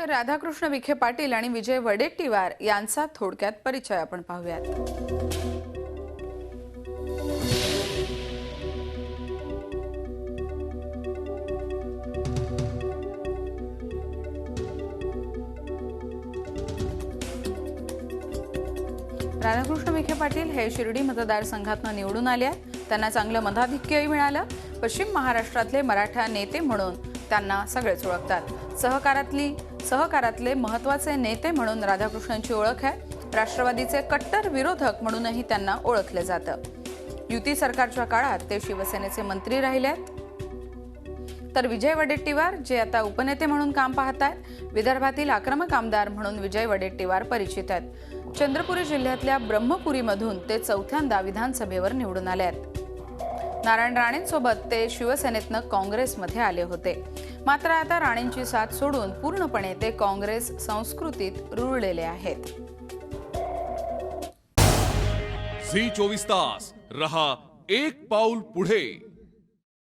राधाकृष्ण विखे पाटील आणि विजय वडेट्टीवार यांचा थोडक्यात परिचय आपण पाहूयात। राधाकृष्ण विखे पाटील हे शिर्डी मतदारसंघातून निवडून आले आहेत। त्यांना चांगलं मताधिक्यही मिळालं। पश्चिम महाराष्ट्रातले मराठा नेते म्हणून त्यांना सगळेच ओळखतात। सहकारातले महत्त्वाचे नेते म्हणून राधाकृष्णांची ओळख आहे। राष्ट्रवादीचे कट्टर विरोधक म्हणूनही त्यांना ओळखले जातं। युती सरकारच्या काळात ते शिवसेनेचे मंत्री राहिलेत। तर विजय वडेट्टीवार जे आता उपनेते म्हणून काम पाहतात। विदर्भातील आक्रमक आमदार म्हणून विजय वडेट्टीवार परिचित आहेत। चंद्रपूर जिल्ह्यातल्या ब्रह्मपुरीमधून ते चौथ्यांदा विधानसभेवर निवडून आले आहेत। नारायण राणेंसोबत ते शिवसेनेतनं काँग्रेसमध्ये आले होते। मात्र आता राणेंची साथ सोडून पूर्णपणे ते काँग्रेस संस्कृतीत रुळलेले आहेत। झी 24 तास रहा एक पाऊल पुढे।